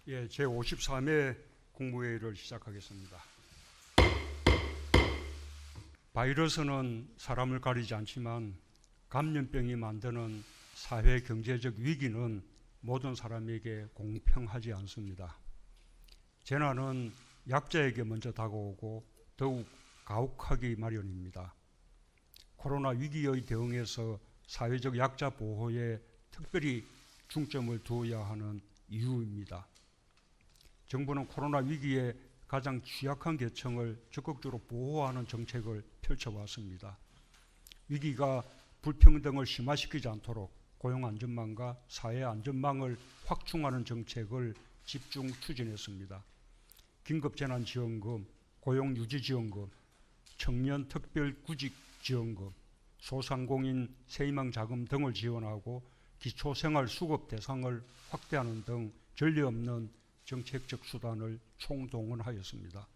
예, 제53회 국무회의를 시작하겠습니다. 바이러스는 사람을 가리지 않지만 감염병이 만드는 사회 경제적 위기는 모든 사람에게 공평하지 않습니다. 재난은 약자에게 먼저 다가오고 더욱 가혹하기 마련입니다. 코로나 위기의 대응에서 사회적 약자 보호에 특별히 중점을 두어야 하는 이유입니다. 정부는 코로나 위기에 가장 취약한 계층을 적극적으로 보호하는 정책을 펼쳐왔습니다. 위기가 불평등을 심화시키지 않도록 고용안전망과 사회안전망을 확충하는 정책을 집중 추진했습니다. 긴급재난지원금, 고용유지지원금, 청년특별구직지원금, 소상공인 세희망자금 등을 지원하고 기초생활수급 대상을 확대하는 등 전례 없는 정책적 수단을 총동원하였습니다.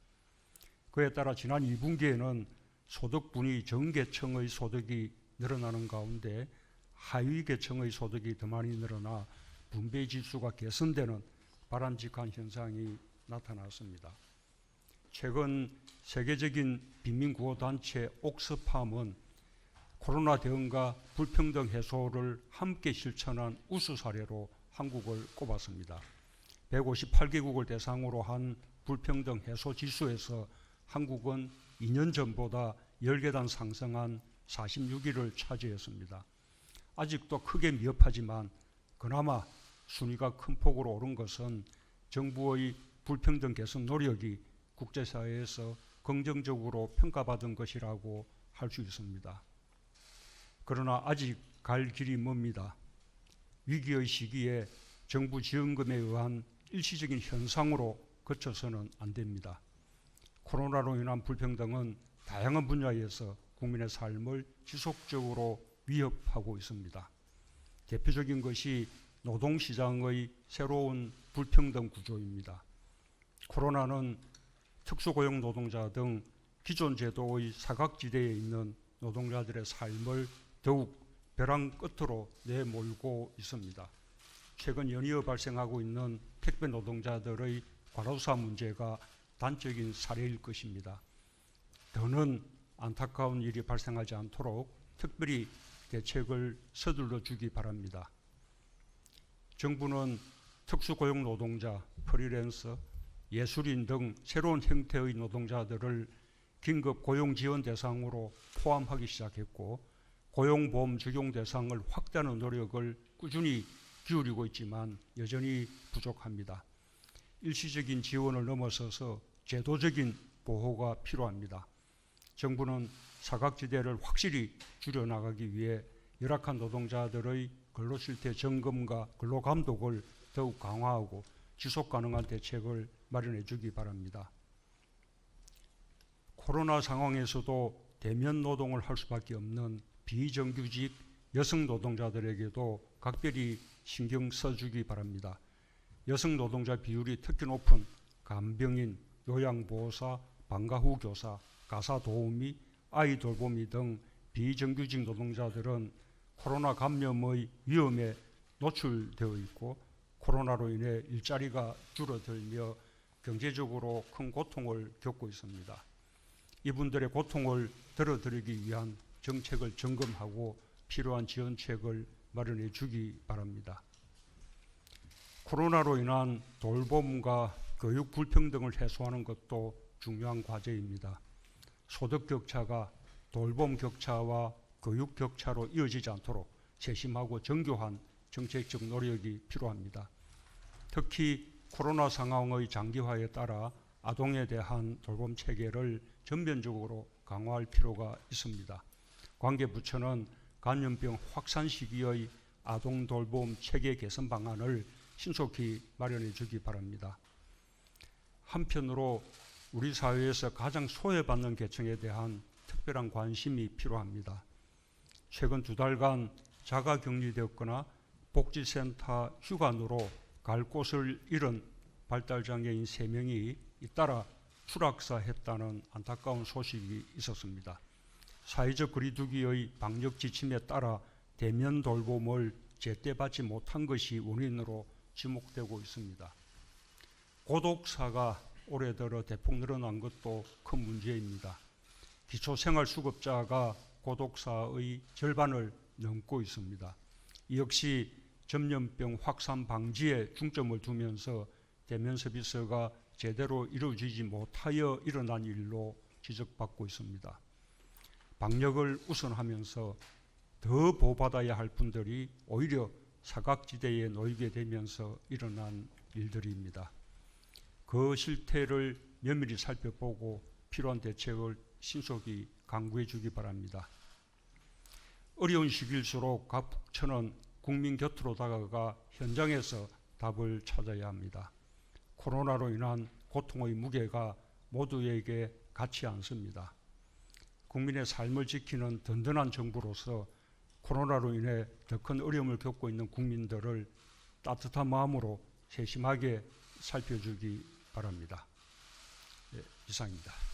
그에 따라 지난 2분기에는 소득분위 전계층의 소득이 늘어나는 가운데 하위 계층의 소득이 더 많이 늘어나 분배지수가 개선되는 바람직한 현상이 나타났습니다. 최근 세계적인 빈민구호단체 옥스팜은 코로나 대응과 불평등 해소를 함께 실천한 우수 사례로 한국을 꼽았습니다. 158개국을 대상으로 한 불평등 해소 지수에서 한국은 2년 전보다 10계단 상승한 46위를 차지했습니다. 아직도 크게 미흡하지만 그나마 순위가 큰 폭으로 오른 것은 정부의 불평등 개선 노력이 국제사회에서 긍정적으로 평가받은 것이라고 할 수 있습니다. 그러나 아직 갈 길이 멉니다. 위기의 시기에 정부 지원금에 의한 일시적인 현상으로 그쳐서는 안 됩니다. 코로나로 인한 불평등은 다양한 분야에서 국민의 삶을 지속적으로 위협하고 있습니다. 대표적인 것이 노동시장의 새로운 불평등 구조입니다. 코로나는 특수고용 노동자 등 기존 제도의 사각지대에 있는 노동자들의 삶을 더욱 벼랑 끝으로 내몰고 있습니다. 최근 연이어 발생하고 있는 택배 노동자들의 과로사 문제가 단적인 사례일 것입니다. 더는 안타까운 일이 발생하지 않도록 특별히 대책을 서둘러 주기 바랍니다. 정부는 특수고용 노동자, 프리랜서, 예술인 등 새로운 형태의 노동자들을 긴급 고용 지원 대상으로 포함하기 시작했고 고용보험 적용 대상을 확대하는 노력을 꾸준히 기울이고 있지만 여전히 부족합니다. 일시적인 지원을 넘어서서 제도적인 보호가 필요합니다. 정부는 사각지대를 확실히 줄여나가기 위해 열악한 노동자들의 근로실태 점검과 근로감독을 더욱 강화하고 지속가능한 대책을 마련해 주기 바랍니다. 코로나 상황에서도 대면 노동을 할 수밖에 없는 비정규직 여성 노동자들에게도 각별히 신경 써주기 바랍니다. 여성 노동자 비율이 특히 높은 간병인, 요양보호사, 방과후 교사, 가사 도우미, 아이 돌보미 등 비정규직 노동자들은 코로나 감염의 위험에 노출되어 있고 코로나로 인해 일자리가 줄어들며 경제적으로 큰 고통을 겪고 있습니다. 이분들의 고통을 덜어드리기 위한 정책을 점검하고 필요한 지원책을 마련해 주기 바랍니다. 코로나로 인한 돌봄과 교육 불평등을 해소하는 것도 중요한 과제입니다. 소득 격차가 돌봄 격차와 교육 격차로 이어지지 않도록 세심하고 정교한 정책적 노력이 필요합니다. 특히 코로나 상황의 장기화에 따라 아동에 대한 돌봄 체계를 전면적으로 강화할 필요가 있습니다. 관계부처는 감염병 확산 시기의 아동 돌봄 체계 개선 방안을 신속히 마련해 주기 바랍니다. 한편으로 우리 사회에서 가장 소외받는 계층에 대한 특별한 관심이 필요합니다. 최근 2달간 자가 격리되었거나 복지센터 휴관으로 갈 곳을 잃은 발달장애인 3명이 잇따라 추락사했다는 안타까운 소식이 있었습니다. 사회적 거리두기의 방역 지침에 따라 대면 돌봄을 제때 받지 못한 것이 원인으로 지목되고 있습니다. 고독사가 올해 들어 대폭 늘어난 것도 큰 문제입니다. 기초생활수급자가 고독사의 절반을 넘고 있습니다. 이 역시 전염병 확산 방지에 중점을 두면서 대면 서비스가 제대로 이루어지지 못하여 일어난 일로 지적받고 있습니다. 방역을 우선하면서 더 보호받아야 할 분들이 오히려 사각지대에 놓이게 되면서 일어난 일들입니다. 그 실태를 면밀히 살펴보고 필요한 대책을 신속히 강구해 주기 바랍니다. 어려운 시기일수록 각 부처는 국민 곁으로 다가가 현장에서 답을 찾아야 합니다. 코로나로 인한 고통의 무게가 모두에게 같지 않습니다. 국민의 삶을 지키는 든든한 정부로서 코로나로 인해 더 큰 어려움을 겪고 있는 국민들을 따뜻한 마음으로 세심하게 살펴주기 바랍니다. 네, 이상입니다.